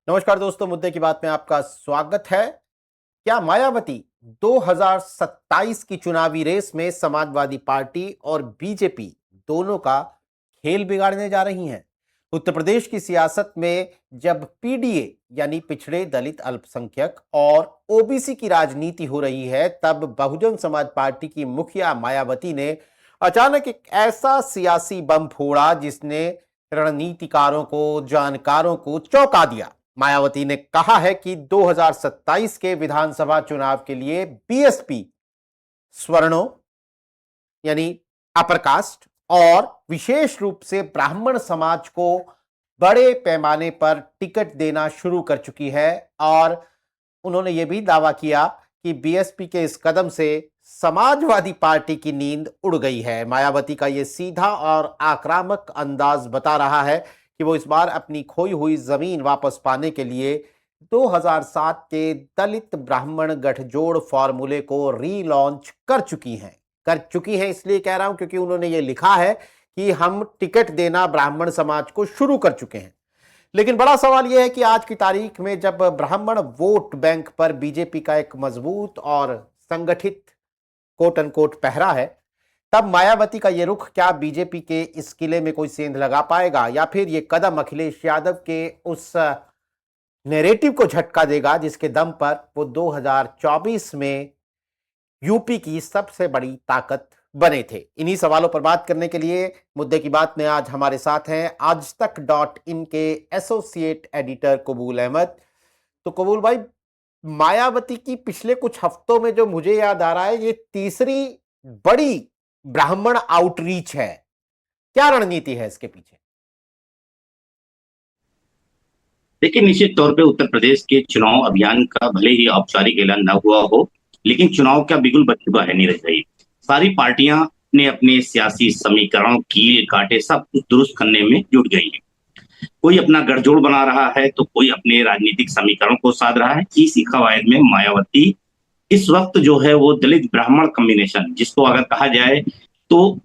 नमस्कार दोस्तों, मुद्दे की बात में आपका स्वागत है। क्या मायावती 2027 की चुनावी रेस में समाजवादी पार्टी और बीजेपी दोनों का खेल बिगाड़ने जा रही हैं? उत्तर प्रदेश की सियासत में जब पीडीए यानी पिछड़े दलित अल्पसंख्यक और ओबीसी की राजनीति हो रही है, तब बहुजन समाज पार्टी की मुखिया मायावती ने अचानक एक ऐसा सियासी बम फोड़ा जिसने रणनीतिकारों को, जानकारों को चौंका दिया। मायावती ने कहा है कि 2027 के विधानसभा चुनाव के लिए बीएसपी स्वर्णों यानी अपर कास्ट और विशेष रूप से ब्राह्मण समाज को बड़े पैमाने पर टिकट देना शुरू कर चुकी है। और उन्होंने यह भी दावा किया कि बीएसपी के इस कदम से समाजवादी पार्टी की नींद उड़ गई है। मायावती का यह सीधा और आक्रामक अंदाज बता रहा है कि वो इस बार अपनी खोई हुई जमीन वापस पाने के लिए 2007 के दलित ब्राह्मण गठजोड़ फॉर्मूले को रीलॉन्च कर चुकी हैं। इसलिए कह रहा हूं क्योंकि उन्होंने ये लिखा है कि हम टिकट देना ब्राह्मण समाज को शुरू कर चुके हैं। लेकिन बड़ा सवाल यह है कि आज की तारीख में जब ब्राह्मण वोट बैंक पर बीजेपी का एक मजबूत और संगठित कोट अनकोट पहरा है, तब मायावती का ये रुख क्या बीजेपी के इस किले में कोई सेंध लगा पाएगा, या फिर ये कदम अखिलेश यादव के उस नैरेटिव को झटका देगा जिसके दम पर वो 2024 में यूपी की सबसे बड़ी ताकत बने थे। इन्हीं सवालों पर बात करने के लिए मुद्दे की बात में आज हमारे साथ हैं आजतक.इन के एसोसिएट एडिटर कबूल अहमद। तो कबूल भाई, मायावती की पिछले कुछ हफ्तों में जो मुझे याद आ रहा है, ये तीसरी बड़ी ब्राह्मण आउटरीच है। क्या रणनीति है इसके पीछे? देखिए, निश्चित तौर पे उत्तर प्रदेश के चुनाव अभियान का भले ही औपचारिक ऐलान न हुआ हो, लेकिन चुनाव का बिगुल बज चुका है नीरज भाई। सारी पार्टियां ने अपने सियासी समीकरण, कील काटे सब कुछ दुरुस्त करने में जुट गई है। कोई अपना गठजोड़ बना रहा है तो कोई अपने राजनीतिक समीकरण को साध रहा है। इसी कवायद में मायावती इस वक्त जो है वो दलित ब्राह्मण कॉम्बिनेशन, जिसको अगर कहा जाए तो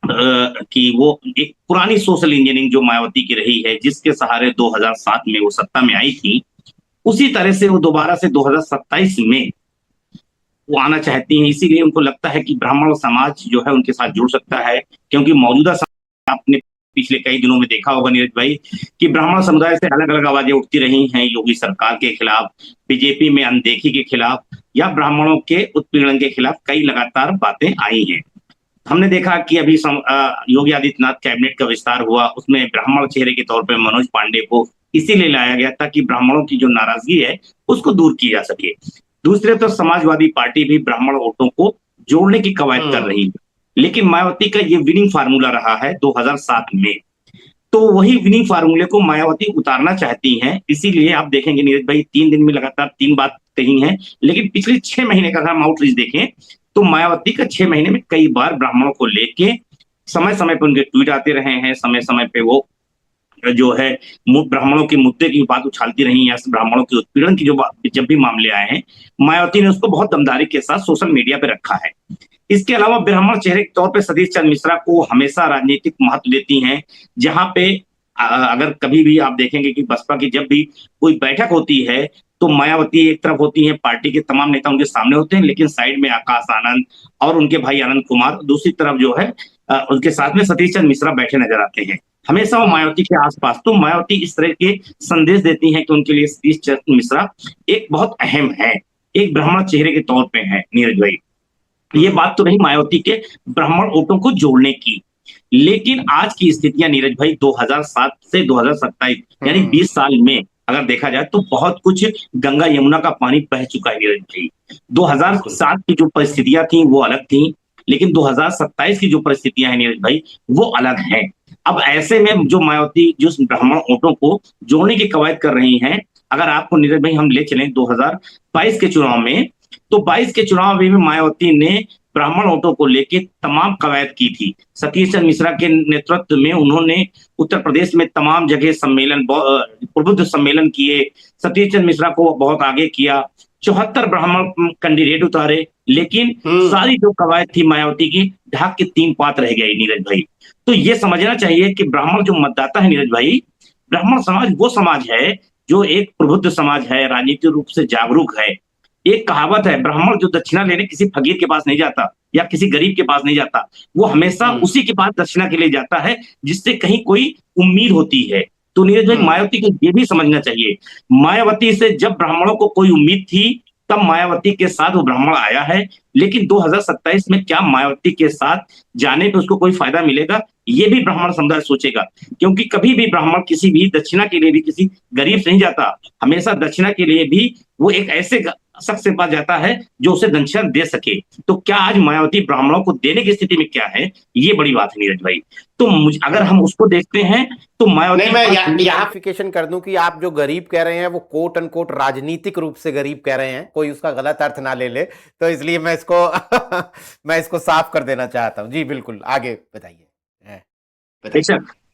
कि वो एक पुरानी सोशल इंजीनियरिंग जो मायावती की रही है, जिसके सहारे 2007 में वो सत्ता में आई थी, उसी तरह से वो दोबारा से 2027 में वो आना चाहती हैं। इसीलिए उनको लगता है कि ब्राह्मण समाज जो है उनके साथ जुड़ सकता है, क्योंकि मौजूदा आपने पिछले कई दिनों में देखा होगा नीरज भाई कि ब्राह्मण समुदाय से अलग अलग आवाजें उठती रही हैं, योगी सरकार के खिलाफ, बीजेपी में अनदेखी के खिलाफ, या ब्राह्मणों के उत्पीड़न के खिलाफ कई लगातार बातें आई हैं। हमने देखा कि अभी योगी आदित्यनाथ कैबिनेट का विस्तार हुआ, उसमें ब्राह्मण चेहरे के तौर पर मनोज पांडे को इसीलिए लाया गया ताकि ब्राह्मणों की जो नाराजगी है उसको दूर की जा सके। दूसरे तो समाजवादी पार्टी भी ब्राह्मण वोटों को जोड़ने की कवायद कर रही है, लेकिन मायावती का ये विनिंग फार्मूला रहा है 2007 में, तो वही विनिंग फार्मूले को मायावती उतारना चाहती हैं। इसीलिए आप देखेंगे नीरज भाई 3 दिन में लगातार 3 बात कही है, लेकिन पिछले 6 महीने का अगर हम आउटरीच देखें तो मायावती का 6 महीने में कई बार ब्राह्मणों को लेके समय समय पर उनके ट्वीट आते रहे हैं, समय समय पे वो जो है ब्राह्मणों के मुद्दे की बात उछालती रही, या ब्राह्मणों के उत्पीड़न की जो जब भी मामले आए हैं, मायावती ने उसको बहुत दमदारी के साथ सोशल मीडिया पे रखा है। इसके अलावा ब्राह्मण चेहरे के तौर पे सतीश चंद्र मिश्रा को हमेशा राजनीतिक महत्व देती हैं, जहां पे अगर कभी भी आप देखेंगे कि बसपा की जब भी कोई बैठक होती है तो मायावती एक तरफ होती है, पार्टी के तमाम नेता उनके सामने होते हैं, लेकिन साइड में आकाश आनंद और उनके भाई आनंद कुमार, दूसरी तरफ जो है उनके साथ में सतीश चंद्र मिश्रा बैठे नजर आते हैं, हमेशा वो मायावती के आसपास। तो मायावती इस तरह के संदेश देती हैं कि उनके लिए सतीश चंद्र मिश्रा एक बहुत अहम है, एक ब्राह्मण चेहरे के तौर पे है नीरज भाई। ये बात तो रही मायावती के ब्राह्मण वोटों को जोड़ने की, लेकिन आज की स्थितियां नीरज भाई 2007 से 2027 यानी 20 साल में अगर देखा जाए तो बहुत कुछ गंगा यमुना का पानी बह चुका है नीरज भाई। 2007 की जो परिस्थितियां थी वो अलग थी, लेकिन 2027 की जो परिस्थितियां हैं नीरज भाई वो अलग हैं। अब ऐसे में जो मायावती जो ब्राह्मण वोटों को जोड़ने की कवायद कर रही हैं, अगर आपको नीरज भाई हम ले चलें 2022 के चुनाव में, तो 22 के चुनाव में मायावती ने ब्राह्मण वोटों को लेकर तमाम कवायद की थी। सतीश चंद्र मिश्रा के नेतृत्व में उन्होंने उत्तर प्रदेश में तमाम जगह सम्मेलन, प्रबुद्ध सम्मेलन किए, सतीश चंद्र मिश्रा को बहुत आगे किया, 74 ब्राह्मण कैंडिडेट उतारे, लेकिन सारी जो कवायद थी मायावती की ढाक के 3 पात रह गई नीरज भाई। तो ये समझना चाहिए कि ब्राह्मण जो मतदाता है नीरज भाई, ब्राह्मण समाज वो समाज है जो एक प्रबुद्ध समाज है, राजनीतिक रूप से जागरूक है। एक कहावत है, ब्राह्मण जो दक्षिणा लेने किसी फकीर के पास नहीं जाता या किसी गरीब के पास नहीं जाता, वो हमेशा उसी के पास दक्षिणा के लिए जाता है जिससे कहीं कोई उम्मीद होती है। तो नीरज भाई, मायावती को ये भी समझना चाहिए, मायावती से जब ब्राह्मणों को कोई उम्मीद थी तब मायावती के साथ वो ब्राह्मण आया है, लेकिन 2027 में क्या मायावती के साथ जाने पे उसको कोई फायदा मिलेगा, ये भी ब्राह्मण समुदाय सोचेगा। क्योंकि कभी भी ब्राह्मण किसी भी दक्षिणा के लिए भी किसी गरीब से नहीं जाता, हमेशा दक्षिणा के लिए भी वो एक ऐसे शख्स के पास जाता है जो उसे दक्षिणा दे सके। तो क्या आज मायावती ब्राह्मणों को देने की स्थिति में क्या है, ये बड़ी बात है नीरज भाई। तो अगर हम उसको देखते हैं तो मायावती, नहीं, मैं यहाँ क्लियरिफिकेशन कर दूं कि आप जो गरीब कह रहे हैं वो कोट अनकोट राजनीतिक रूप से गरीब कह रहे हैं, कोई उसका गलत अर्थ ना ले ले, तो इसलिए मैं इसको मैं इसको साफ कर देना चाहता हूं। जी बिल्कुल, आगे बताइए।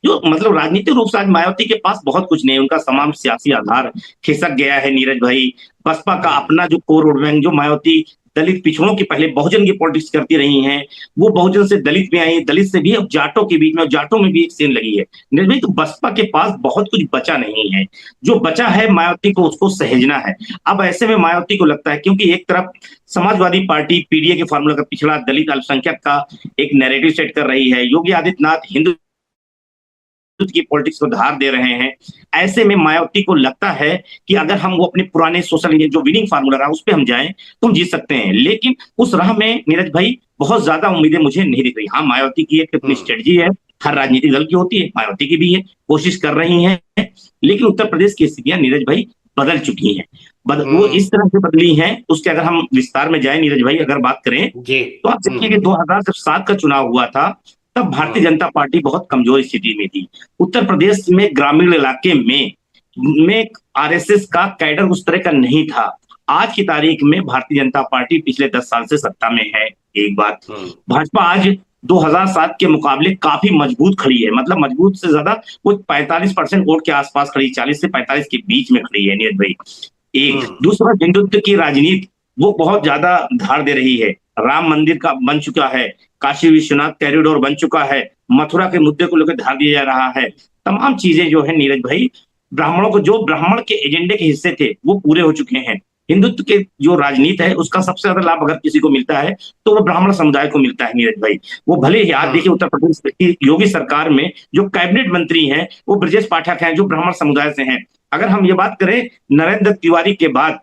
जो मतलब राजनीतिक रूप से आज मायावती के पास बहुत कुछ नहीं है, उनका तमाम सियासी आधार खिसक गया है नीरज भाई। बसपा का अपना जो कोर वोट बैंक, जो मायावती दलित पिछड़ों की पहले बहुजन की पॉलिटिक्स करती रही हैं, वो बहुजन से दलित में आई, दलित से भी अब जाटों के बीच में, और जाटों में भी एक सेन लगी है नीरज भाई। तो बसपा के पास बहुत कुछ बचा नहीं है, जो बचा है मायावती को उसको सहेजना है। अब ऐसे में मायावती को लगता है, क्योंकि एक तरफ समाजवादी पार्टी पीडीए के फॉर्मूला का पिछड़ा दलित अल्पसंख्यक का एक नैरेटिव सेट कर रही है, योगी आदित्यनाथ हिंदू की पॉलिटिक्स को धार दे रहे हैं। ऐसे में मायावती को लगता है कि अगर हम वो अपने पुराने सोशल इंडिया जो विनिंग फार्मूला रहा उस पर हम जाएं तो हम जीत सकते हैं, लेकिन उस राह में नीरज भाई बहुत ज्यादा उम्मीदें मुझे नहीं दिख रही। हाँ, मायावती की एक अपनी स्ट्रेटजी है, हर राजनीतिक दल की होती है, मायावती की भी है, कोशिश कर रही है, लेकिन उत्तर प्रदेश की स्थितियां नीरज भाई बदल चुकी हैं। वो इस तरह से बदली हैं, उसके अगर हम विस्तार में जाए नीरज भाई, अगर बात करें तो आप देखिए कि 2007 का चुनाव हुआ था, तब भारतीय जनता पार्टी बहुत कमजोर स्थिति में थी। उत्तर प्रदेश में ग्रामीण इलाके में आरएसएस का कैडर उस तरह का नहीं था। आज की तारीख में भारतीय जनता पार्टी पिछले 10 साल से सत्ता में है। एक बात, भाजपा आज 2007 के मुकाबले काफी मजबूत खड़ी है, मतलब मजबूत से ज्यादा वो 45% वोट के आसपास खड़ी, 40 से 45 के बीच में खड़ी है नीरज भाई। एक दूसरा, हिंदुत्व की राजनीति वो बहुत ज्यादा धार दे रही है। राम मंदिर का बन चुका है, काशी विश्वनाथ कॉरिडोर बन चुका है, मथुरा के मुद्दे को लेकर ध्यान दिया जा रहा है। तमाम चीजें जो है नीरज भाई, ब्राह्मणों को, जो ब्राह्मण के एजेंडे के हिस्से थे वो पूरे हो चुके हैं। हिंदुत्व के जो राजनीति है उसका सबसे ज्यादा लाभ अगर किसी को मिलता है तो वो ब्राह्मण समुदाय को मिलता है नीरज भाई। वो भले ही आज देखिए उत्तर प्रदेश की योगी सरकार में जो कैबिनेट मंत्री हैं वो ब्रजेश पाठक हैं, जो ब्राह्मण समुदाय से हैं। अगर हम ये बात करें, नरेंद्र तिवारी के बाद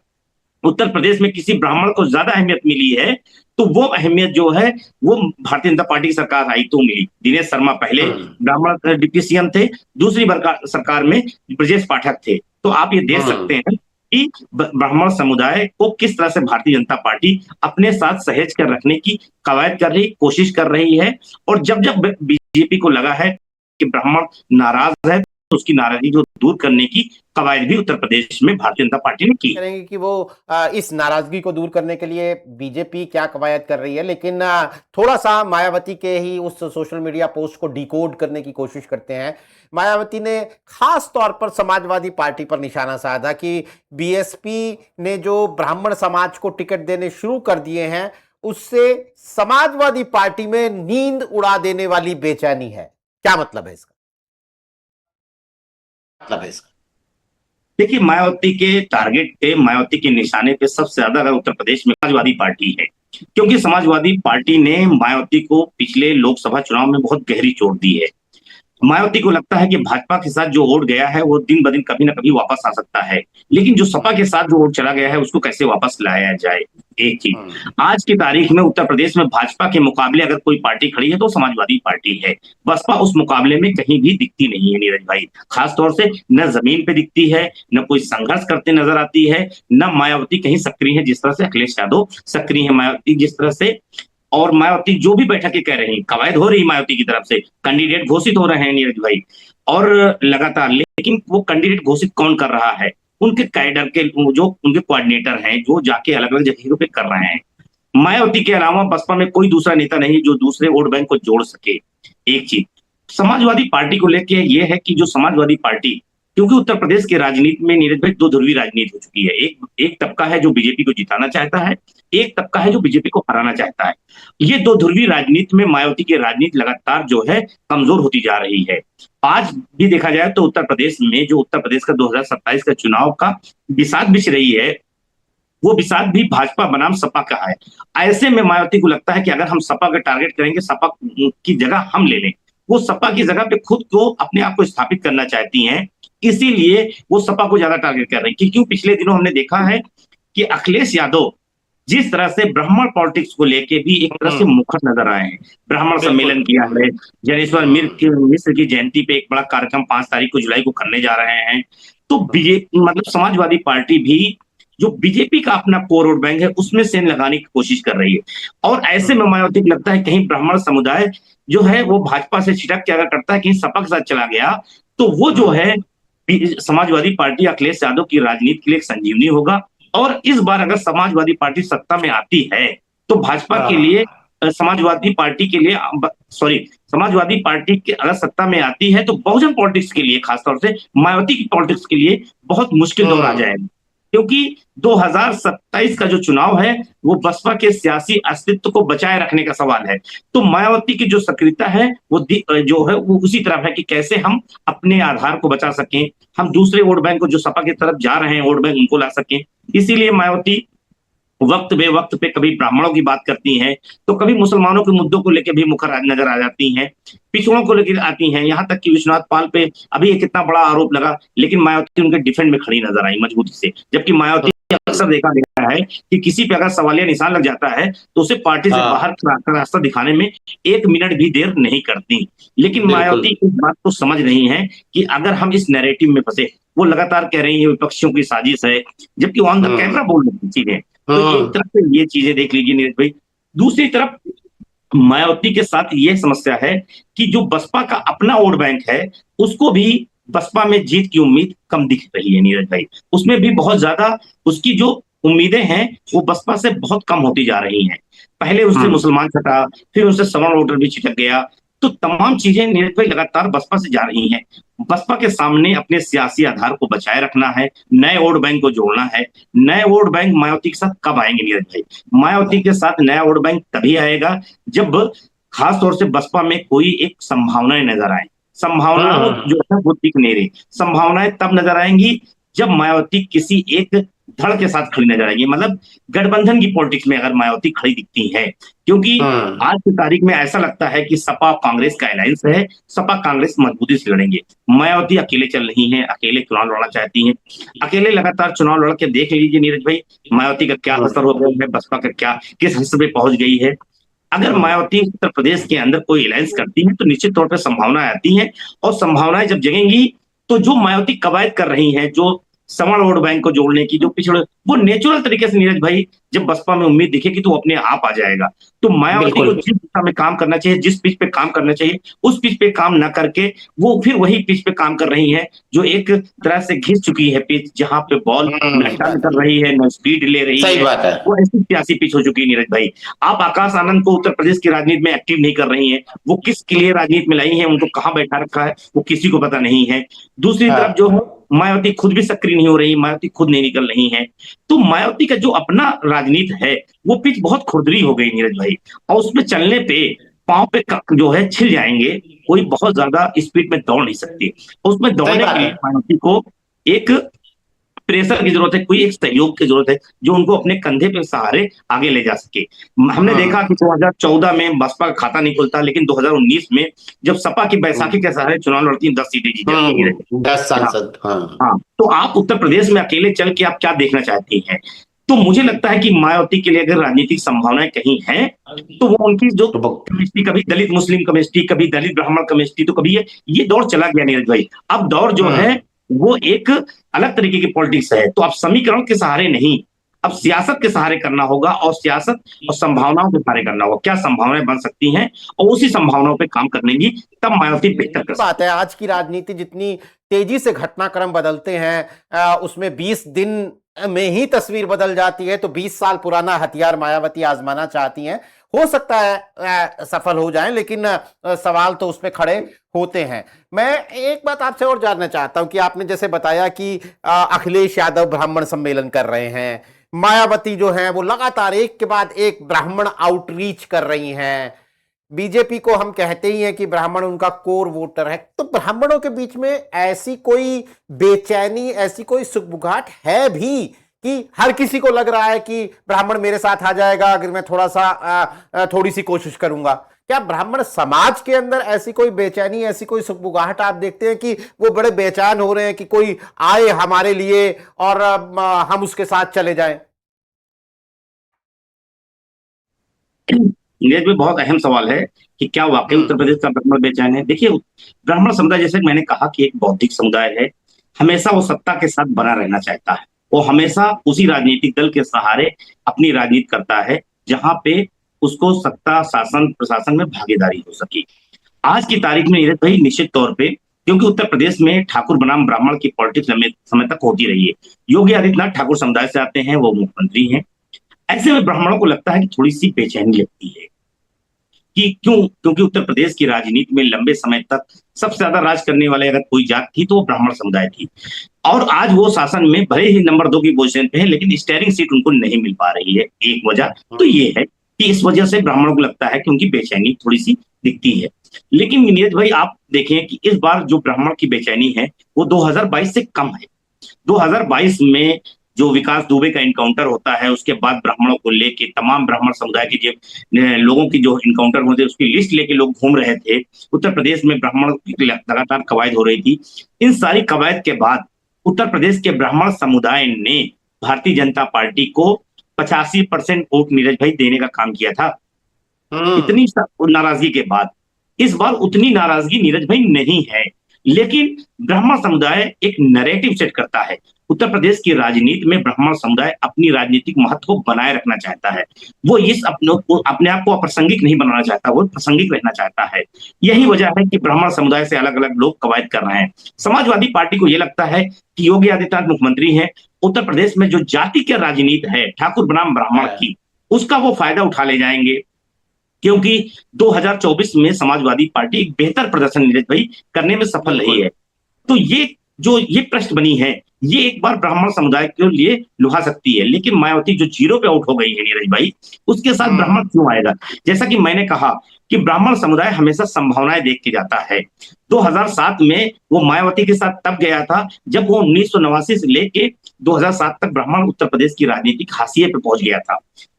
उत्तर प्रदेश में किसी ब्राह्मण को ज्यादा अहमियत मिली है तो वो अहमियत जो है वो भारतीय जनता पार्टी की सरकार आई तो मिली। दिनेश शर्मा पहले ब्राह्मण डिप्टी सीएम थे, दूसरी सरकार में ब्रजेश पाठक थे। तो आप ये देख सकते हैं कि ब्राह्मण समुदाय को किस तरह से भारतीय जनता पार्टी अपने साथ सहेज कर रखने की कवायद कर रही, कोशिश कर रही है। और जब जब बीजेपी को लगा है कि ब्राह्मण नाराज है तो उसकी नाराजगी को दूर करने की कवायद भी उत्तर प्रदेश में भारतीय जनता पार्टी ने की। करेंगे कि वो इस नाराजगी को दूर करने के लिए बीजेपी क्या कवायद कर रही है, लेकिन थोड़ा सा मायावती के ही उस सोशल मीडिया पोस्ट को डिकोड करने की कोशिश करते हैं। मायावती ने खास तौर पर समाजवादी पार्टी पर निशाना साधा कि बीएसपी ने जो ब्राह्मण समाज को टिकट देने शुरू कर दिए हैं उससे समाजवादी पार्टी में नींद उड़ा देने वाली बेचैनी है। क्या मतलब है इसका? देखिए, मायावती के टारगेट पे, मायावती के निशाने पे सबसे ज्यादा अगर उत्तर प्रदेश में समाजवादी पार्टी है, क्योंकि समाजवादी पार्टी ने मायावती को पिछले लोकसभा चुनाव में बहुत गहरी चोट दी है। मायावती को लगता है कि भाजपा के साथ जो वोट गया है वो दिन ब दिन कभी ना कभी वापस आ सकता है, लेकिन जो सपा के साथ जो वोट चला गया है उसको कैसे वापस लाया जाए। एक चीज, आज की तारीख में उत्तर प्रदेश में भाजपा के मुकाबले अगर कोई पार्टी खड़ी है तो समाजवादी पार्टी है। बसपा उस मुकाबले में कहीं भी दिखती नहीं है नीरज भाई, खासतौर से न जमीन पे दिखती है, न कोई संघर्ष करते नजर आती है, न मायावती कहीं सक्रिय है जिस तरह से अखिलेश यादव सक्रिय है। मायावती जिस तरह से, और मायावती जो भी बैठकें कह रही, कवायद हो रही मायावती की तरफ से, कैंडिडेट घोषित हो रहे हैं नीरज भाई, और लगातार, लेकिन वो कैंडिडेट घोषित कौन कर रहा है? उनके कैडर के जो उनके कोऑर्डिनेटर हैं, जो जाके अलग अलग जगहों पे कर रहे हैं। मायावती के अलावा बसपा में कोई दूसरा नेता नहीं जो दूसरे वोट बैंक को जोड़ सके। एक चीज समाजवादी पार्टी को लेके ये है कि जो समाजवादी पार्टी क्योंकि उत्तर प्रदेश के राजनीति में नीरज भाई दो ध्रुवी राजनीति हो चुकी है। एक तबका है जो बीजेपी को जिताना चाहता है, एक तबका है जो बीजेपी को हराना चाहता है। ये दो ध्रुवी राजनीति में मायावती की राजनीति लगातार जो है कमजोर होती जा रही है। आज भी देखा जाए तो उत्तर प्रदेश में जो उत्तर प्रदेश का 2027 का चुनाव का बिसात बिछ रही है, वो बिसात भी भाजपा बनाम सपा का है। ऐसे में मायावती को लगता है कि अगर हम सपा का टारगेट करेंगे, सपा की जगह हम ले लें, वो सपा की जगह पे खुद को अपने आप को स्थापित करना चाहती हैं, इसीलिए वो सपा को ज्यादा टारगेट कर रही है। क्योंकि पिछले दिनों हमने देखा है कि अखिलेश यादव जिस तरह से ब्राह्मण पॉलिटिक्स को लेके भी एक तरह से मुखर नजर आए हैं, ब्राह्मण सम्मेलन किया है, ज्ञानेश्वर मिश्र की जयंती पे एक बड़ा कार्यक्रम 5 तारीख को जुलाई को करने जा रहे हैं। तो बीजेपी मतलब समाजवादी पार्टी भी जो बीजेपी का अपना कोर वोट बैंक है उसमें सेंध लगाने की कोशिश कर रही है। और ऐसे में मायावती को लगता है कहीं ब्राह्मण समुदाय जो है वो भाजपा से छिटक के अगर करता है, कहीं सपा के साथ चला गया, तो वो जो है समाजवादी पार्टी अखिलेश यादव की राजनीति के लिए एक संजीवनी होगा। और इस बार अगर समाजवादी पार्टी सत्ता में आती है तो भाजपा के लिए समाजवादी पार्टी के लिए समाजवादी पार्टी के अगर सत्ता में आती है तो बहुजन पॉलिटिक्स के लिए, खासतौर से मायावती की पॉलिटिक्स के लिए बहुत मुश्किल दौर आ जाएगा। क्योंकि 2027 का जो चुनाव है वो बसपा के सियासी अस्तित्व को बचाए रखने का सवाल है। तो मायावती की जो सक्रियता है वो जो है वो उसी तरफ है कि कैसे हम अपने आधार को बचा सकें, हम दूसरे वोट बैंक को जो सपा की तरफ जा रहे हैं वोट बैंक उनको ला सकें। इसीलिए मायावती वक्त बे वक्त पे कभी ब्राह्मणों की बात करती हैं, तो कभी मुसलमानों के मुद्दों को लेकर भी मुखर नजर आ जाती हैं, पिछड़ों को लेकर आती हैं। यहाँ तक कि विश्वनाथ पाल पे अभी एक कितना बड़ा आरोप लगा, लेकिन मायावती उनके डिफेंड में खड़ी नजर आई मजबूती से। जबकि मायावती अक्सर देखा गया है कि किसी पे अगर सवालिया निशान लग जाता है तो उसे पार्टी से बाहर का रास्ता दिखाने में 1 मिनट भी देर नहीं करती। लेकिन मायावती इस बात को समझ रही है कि अगर हम इस नैरेटिव में फंसे, वो लगातार कह रही है विपक्षियों की साजिश है, जबकि ऑन द कैमरा बोल रही चीजें। तो एक तरफ से ये चीजें देख लीजिए नीरज भाई। दूसरी तरफ मायावती के साथ ये समस्या है कि जो बसपा का अपना वोट बैंक है उसको भी बसपा में जीत की उम्मीद कम दिख रही है नीरज भाई। उसमें भी बहुत ज्यादा उसकी जो उम्मीदें हैं वो बसपा से बहुत कम होती जा रही हैं। पहले उससे मुसलमान छटा, फिर उससे सवर्ण वोटर भी छिटक गया। तो तमाम चीजें नीरज भाई लगातार बसपा से जा रही हैं। बसपा के सामने अपने सियासी आधार को बचाए रखना है, नए वोट बैंक को जोड़ना है। नए वोट बैंक मायावती के साथ कब आएंगे नीरज भाई? मायावती के साथ नया वोट बैंक तभी आएगा जब खासतौर से बसपा में कोई एक संभावनाएं नजर आए। संभावनाओं जो है वो दिख नहीं रही। संभावनाएं तब नजर आएंगी जब मायावती किसी एक धड़ के साथ खड़ी नजर आएगी, मतलब गठबंधन की पॉलिटिक्स में अगर मायावती खड़ी दिखती है। क्योंकि आज की तारीख में ऐसा लगता है कि सपा कांग्रेस का अलायंस है, सपा कांग्रेस मजबूती से लड़ेंगे। मायावती अकेले चल रही हैं, अकेले चुनाव लड़ना चाहती हैं। अकेले लगातार चुनाव लड़ के देख लीजिए नीरज भाई, मायावती का क्या असर हो गया है, बसपा का क्या किस हद पे पहुंच गई है। अगर मायावती उत्तर प्रदेश के अंदर कोई अलायंस करती है तो निश्चित तौर पर संभावनाएं आती हैं, और संभावनाएं जब जगेंगी तो जो मायावती कवायद कर रही हैं, जो सवर्ण वोट बैंक को जोड़ने की, जो पिछड़े, वो नेचुरल तरीके से नीरज भाई जब बसपा में उम्मीद दिखेगी तो अपने आप आ जाएगा। तो मायावती को जिस दिशा में काम करना चाहिए, जिस पिच पे काम करना चाहिए, उस पिच पे काम न करके वो फिर वही पिच पे काम कर रही है जो एक तरह से घिस चुकी है पिच, जहां पे बॉल न टर्न कर रही है, न स्पीड ले रही है। वो ऐसी सियासी पिच हो चुकी है नीरज भाई। आप आकाश आनंद को उत्तर प्रदेश की राजनीति में एक्टिव नहीं कर रही है, वो किसके लिए राजनीति में लाई है, उनको कहाँ बैठा रखा है वो किसी को पता नहीं है। दूसरी तरफ जो है मायावती खुद भी सक्रिय नहीं हो रही, मायावती खुद नहीं निकल रही है। तो मायावती का जो अपना राजनीति है वो पिच बहुत खुरदरी हो गई नीरज भाई, और उसमें चलने पे पांव पे जो है छिल जाएंगे, कोई बहुत ज्यादा स्पीड में दौड़ नहीं सकती। उसमें दौड़ने के लिए मायावती को एक प्रेशर की जरूरत है, कोई एक सहयोग की जरूरत है जो उनको अपने कंधे पे सहारे आगे ले जा सके। हमने देखा कि 2014 में बसपा का खाता नहीं खुलता, लेकिन 2019 में जब सपा की बैसाखी के सहारे चुनाव लड़ती है 10 सीटें जीत जाती है, 10 सांसद। हाँ, तो आप उत्तर प्रदेश में अकेले चल के आप क्या देखना चाहती हैं? तो मुझे लगता है कि मायावती के लिए अगर राजनीतिक संभावनाएं कहीं हैं तो वो उनकी जो केमिस्ट्री, कभी दलित मुस्लिम केमिस्ट्री, कभी दलित ब्राह्मण केमिस्ट्री, तो कभी ये दौर चला गया नीरज भाई। अब दौर जो है वो एक अलग तरीके की पॉलिटिक्स है। तो आप समीकरण के सहारे नहीं, अब सियासत के सहारे करना होगा, और सियासत और संभावनाओं के सहारे करना होगा। क्या संभावनाएं बन सकती हैं और उसी संभावनाओं पे काम करने की, तब मायावती बेहतर कर बात है। आज की राजनीति जितनी तेजी से घटनाक्रम बदलते हैं, उसमें 20 दिन में ही तस्वीर बदल जाती है। तो 20 साल पुराना हथियार मायावती आजमाना चाहती हैं। हो सकता है सफल हो जाएं, लेकिन सवाल तो उसमें खड़े होते हैं। मैं एक बात आपसे और जानना चाहता हूं कि आपने जैसे बताया कि अखिलेश यादव ब्राह्मण सम्मेलन कर रहे हैं, मायावती जो है वो लगातार एक के बाद एक ब्राह्मण आउटरीच कर रही हैं, बीजेपी को हम कहते ही हैं कि ब्राह्मण उनका कोर वोटर है, तो ब्राह्मणों के बीच में ऐसी कोई बेचैनी, ऐसी कोई सुगबुगाहट है भी कि हर किसी को लग रहा है कि ब्राह्मण मेरे साथ आ जाएगा अगर मैं थोड़ा सा थोड़ी सी कोशिश करूंगा? क्या ब्राह्मण समाज के अंदर ऐसी कोई बेचैनी, ऐसी कोई सुगबुगाहट आप देखते हैं कि वो बड़े बेचैन हो रहे हैं कि कोई आए हमारे लिए और हम उसके साथ चले जाएं? नीरज भाई, बहुत अहम सवाल है कि क्या वाकई उत्तर प्रदेश का ब्राह्मण बेचैन है। देखिए, ब्राह्मण समुदाय, जैसे मैंने कहा, कि एक बौद्धिक समुदाय है। हमेशा वो सत्ता के साथ बना रहना चाहता है। वो हमेशा उसी राजनीतिक दल के सहारे अपनी राजनीति करता है जहां पे उसको सत्ता, शासन, प्रशासन में भागीदारी हो सके। आज की तारीख में नीरज भाई, निश्चित तौर पे, क्योंकि उत्तर प्रदेश में ठाकुर बनाम ब्राह्मण की पॉलिटिक्स लंबे समय तक होती रही है। योगी आदित्यनाथ ठाकुर समुदाय से आते हैं, वो मुख्यमंत्री हैं। ऐसे में ब्राह्मणों को लगता है कि थोड़ी सी बेचैनी लगती है कि क्यों, क्योंकि उत्तर प्रदेश की राजनीति में लंबे समय तक सबसे ज्यादा राज करने वाले अगर कोई जात थी तो वो ब्राह्मण समुदाय थी। और आज वो शासन में भले ही नंबर 2 की पोजीशन पे है, लेकिन स्टीयरिंग सीट उनको नहीं मिल पा रही है। एक वजह तो ये है कि इस वजह से ब्राह्मणों को लगता है कि उनकी बेचैनी थोड़ी सी दिखती है। लेकिन नीरज भाई, आप देखें कि इस बार जो ब्राह्मण की बेचैनी है वो 2022 से कम है। 2022 में जो विकास दुबे का इनकाउंटर होता है, उसके बाद ब्राह्मणों को लेके तमाम ब्राह्मण समुदाय के लोगों की जो इनकाउंटर होते हैं उसकी लिस्ट लेके लोग घूम रहे थे। उत्तर प्रदेश में ब्राह्मण लगातार कवायद हो रही थी। इन सारी कवायद के बाद उत्तर प्रदेश के ब्राह्मण समुदाय ने भारतीय जनता पार्टी को 85% वोट, नीरज भाई, देने का काम किया था। इतनी नाराजगी के बाद इस बार उतनी नाराजगी नीरज भाई नहीं है। लेकिन ब्राह्मण समुदाय एक नैरेटिव सेट करता है। उत्तर प्रदेश की राजनीति में ब्राह्मण समुदाय अपनी राजनीतिक महत्व को बनाए रखना चाहता है। वो अपने आप को अप्रासंगिक नहीं बनाना चाहता, वो प्रासंगिक रहना चाहता है। यही वजह है कि ब्राह्मण समुदाय से अलग अलग लोग कवायद कर रहे हैं। समाजवादी पार्टी को यह लगता है कि योगी आदित्यनाथ मुख्यमंत्री हैं, उत्तर प्रदेश में जो जाति की राजनीति है ठाकुर बनाम ब्राह्मण की, उसका वो फायदा उठा ले जाएंगे। क्योंकि 2024 में समाजवादी पार्टी एक बेहतर प्रदर्शन नीरज भाई करने में सफल रही है। तो ये प्रश्न बनी है, ये एक बार ब्राह्मण समुदाय के लिए लुभा सकती है। लेकिन मायावती जो 0 पे आउट हो गई है नीरज भाई, उसके साथ ब्राह्मण क्यों आएगा? जैसा कि मैंने कहा कि ब्राह्मण समुदाय हमेशा संभावनाएं देख के जाता है। 2007 में वो मायावती के साथ तब गया था जब वो 1989 से लेके 2007 तक ब्राह्मण उत्तर प्रदेश की राजनीतिक हाशिए पे पहुंच गया था।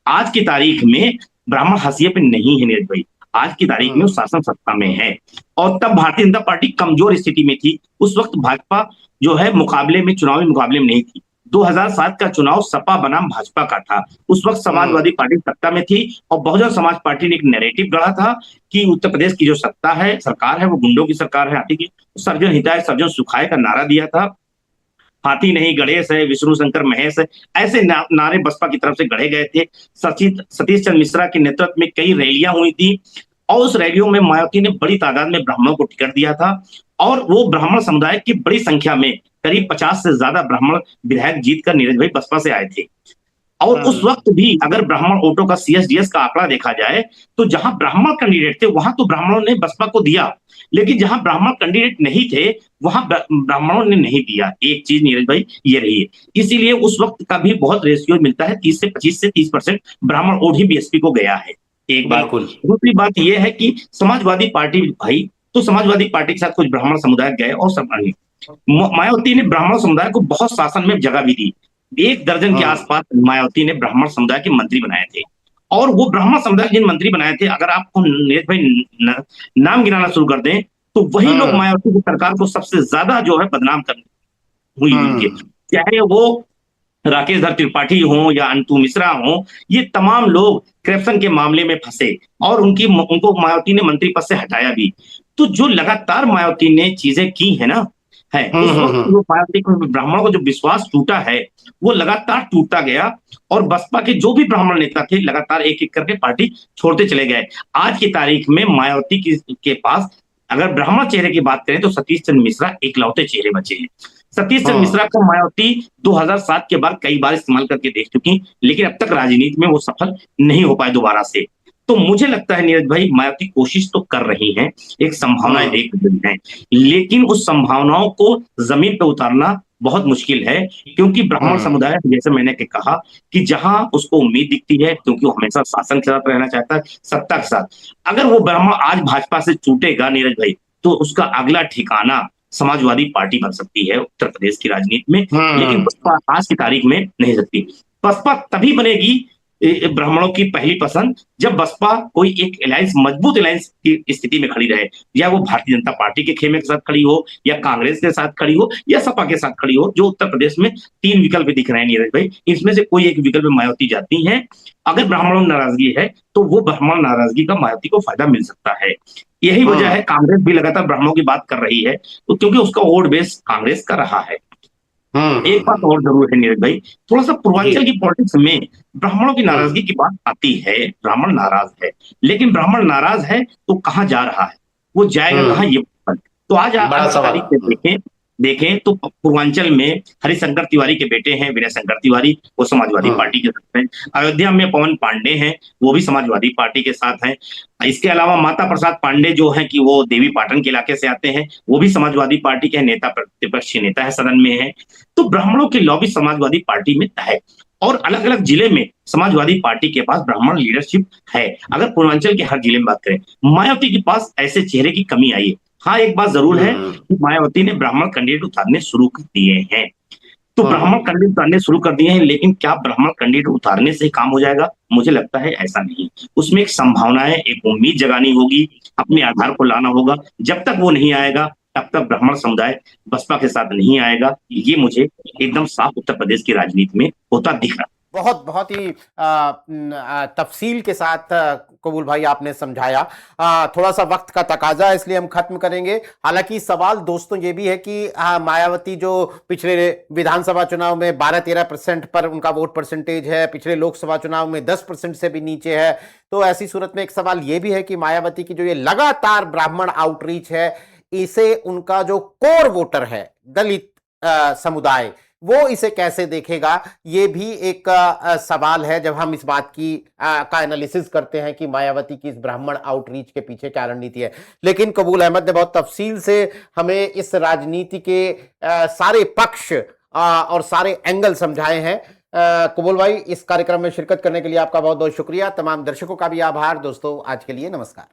आज की तारीख में ब्राह्मण हाशिए पे नहीं है नीरज भाई। आज की तारीख में वो शासन सत्ता में है। और तब भारतीय जनता पार्टी कमजोर स्थिति में थी। उस वक्त भाजपा जो है मुकाबले में, चुनावी मुकाबले में नहीं थी। 2007 का चुनाव सपा बनाम भाजपा का था। उस वक्त समाजवादी पार्टी सत्ता में थी और बहुजन समाज पार्टी ने एक नैरेटिव गढ़ा था कि उत्तर प्रदेश की जो सत्ता है, सरकार है, वो गुंडों की सरकार है, हाथी की। सर्जन हिताय सर्जन सुखाय का नारा दिया था। हाथी नहीं गणेश है, विष्णु शंकर महेश है, ऐसे नारे बसपा की तरफ से गढ़े गए थे। सतीश चंद्र मिश्रा के नेतृत्व में कई रैलियां हुई थी और उस रैलियों में मायावती ने बड़ी तादाद में ब्राह्मणों को टिकट दिया था। और वो ब्राह्मण समुदाय की बड़ी संख्या में, करीब 50 से ज्यादा ब्राह्मण विधायक जीतकर नीरज भाई बसपा से आए थे। और उस वक्त भी अगर ब्राह्मण वोटों का सीएसडीएस का आंकड़ा देखा जाए तो जहां ब्राह्मण कैंडिडेट थे वहां तो ब्राह्मणों ने बसपा को दिया, लेकिन जहां ब्राह्मण कैंडिडेट नहीं थे वहां ब्राह्मणों ने नहीं दिया। एक चीज नीरज भाई ये रही है। इसीलिए उस वक्त का भी बहुत रेशियो मिलता है, 25 से 30% ब्राह्मण वोट ही बीएसपी को गया है। एक बात। दूसरी बात यह है कि समाजवादी पार्टी भाई, तो समाजवादी पार्टी के साथ कुछ ब्राह्मण समुदाय गए और मायावती ने ब्राह्मण समुदाय को बहुत शासन में जगह भी दी। 1 दर्जन के आसपास मायावती ने ब्राह्मण समुदाय के मंत्री बनाए थे। और वो ब्राह्मण समुदाय जिन मंत्री बनाए थे, अगर आपको नीरज भाई नाम गिनाना शुरू कर दें तो वही लोग मायावती की सरकार को सबसे ज्यादा जो है बदनाम कर हुई उनके, चाहे वो राकेश धर त्रिपाठी हो या अंतु मिश्रा हो, ये तमाम लोग करप्शन के मामले में फंसे और उनको मायावती ने मंत्री पद से हटाया भी। तो जो लगातार मायावती ने चीजें की है ना, है उस वक्त जो मायावती को ब्राह्मणों को जो विश्वास टूटा है वो लगातार टूटता गया और बसपा के जो भी ब्राह्मण नेता थे लगातार एक एक करके पार्टी छोड़ते चले गए। आज की तारीख में मायावती के पास अगर ब्राह्मण चेहरे की बात करें तो सतीश चंद्र मिश्रा एकलौते चेहरे बचे हैं। सतीश चंद्र मिश्रा को मायावती 2007 के बाद कई बार इस्तेमाल करके देख चुकी, लेकिन अब तक राजनीति में वो सफल नहीं हो पाए दोबारा से। तो मुझे लगता है नीरज भाई, मायावती कोशिश तो कर रही हैं, एक संभावनाएं देख रही हैं, लेकिन उस संभावनाओं को जमीन पे उतारना बहुत मुश्किल है, क्योंकि ब्राह्मण समुदाय, जैसे मैंने कहा, कि जहां उसको उम्मीद दिखती है, क्योंकि वो हमेशा शासन के साथ रहना चाहता है, सत्ता के साथ, अगर वो ब्राह्मण आज भाजपा से छूटेगा नीरज भाई, तो उसका अगला ठिकाना समाजवादी पार्टी बन सकती है उत्तर प्रदेश की राजनीति में, लेकिन बसपा आज की तारीख में नहीं सकती। बसपा तभी बनेगी ब्राह्मणों की पहली पसंद, जब बसपा कोई एक अलायंस, मजबूत अलायंस की स्थिति में खड़ी रहे, या वो भारतीय जनता पार्टी के खेमे के साथ खड़ी हो, या कांग्रेस के साथ खड़ी हो, या सपा के साथ खड़ी हो। जो उत्तर प्रदेश में 3 विकल्प दिख रहे हैं नीरज भाई, इसमें से कोई एक विकल्प में मायावती जाती है। अगर ब्राह्मणों में नाराजगी है, तो वो ब्राह्मण नाराजगी का मायावती को फायदा मिल सकता है। यही वजह है कांग्रेस भी लगातार ब्राह्मणों की बात कर रही है, तो क्योंकि उसका वोट बेस कांग्रेस का रहा है। एक बात और जरूर है नीरज भाई, थोड़ा सा पूर्वांचल की पॉलिटिक्स में ब्राह्मणों की नाराजगी की बात आती है, ब्राह्मण नाराज है, लेकिन ब्राह्मण नाराज है तो कहां जा रहा है, वो जाएगा कहां, ये तो आज तारीख से देखें तो पूर्वांचल में हरिशंकर तिवारी के बेटे हैं विनय शंकर तिवारी, वो समाजवादी पार्टी के साथ हैं। अयोध्या में पवन पांडे हैं, वो भी समाजवादी पार्टी के साथ हैं। इसके अलावा माता प्रसाद पांडे जो है कि वो देवी पाटन के इलाके से आते हैं, वो भी समाजवादी पार्टी के नेता, प्रतिपक्षी नेता है, सदन में है। तो ब्राह्मणों की लॉबी समाजवादी पार्टी में है, और अलग अलग जिले में समाजवादी पार्टी के पास ब्राह्मण लीडरशिप है। अगर पूर्वांचल के हर जिले में बात करें, मायावती के पास ऐसे चेहरे की कमी आई है। हाँ, एक बात जरूर है कि मायावती ने ब्राह्मण कैंडिडेट उतारने शुरू कर दिए हैं, तो ब्राह्मण कैंडिडेट उतारने शुरू कर दिए हैं, लेकिन क्या ब्राह्मण कैंडिडेट उतारने से काम हो जाएगा? मुझे लगता है ऐसा नहीं। उसमें एक संभावना है, एक उम्मीद जगानी होगी, अपने आधार को लाना होगा। जब तक वो नहीं आएगा, तब तक ब्राह्मण समुदाय बसपा के साथ नहीं आएगा। ये मुझे एकदम साफ उत्तर प्रदेश की राजनीति में होता दिख रहा है। बहुत ही तफसील के साथ कबूल भाई आपने समझाया। थोड़ा सा वक्त का तकाजा है, इसलिए हम खत्म करेंगे। हालांकि सवाल दोस्तों ये भी है कि मायावती जो पिछले विधानसभा चुनाव में 12-13% पर उनका वोट परसेंटेज है, पिछले लोकसभा चुनाव में 10% से भी नीचे है, तो ऐसी सूरत में एक सवाल ये भी है कि मायावती की जो ये लगातार ब्राह्मण आउटरीच है, इसे उनका जो कोर वोटर है दलित समुदाय, वो इसे कैसे देखेगा, ये भी एक सवाल है जब हम इस बात की का एनालिसिस करते हैं कि मायावती की इस ब्राह्मण आउटरीच के पीछे क्या रणनीति है। लेकिन कबूल अहमद ने बहुत तफसील से हमें इस राजनीति के सारे पक्ष और एंगल समझाए हैं। कबूल भाई, इस कार्यक्रम में शिरकत करने के लिए आपका बहुत बहुत शुक्रिया। तमाम दर्शकों का भी आभार। दोस्तों, आज के लिए नमस्कार।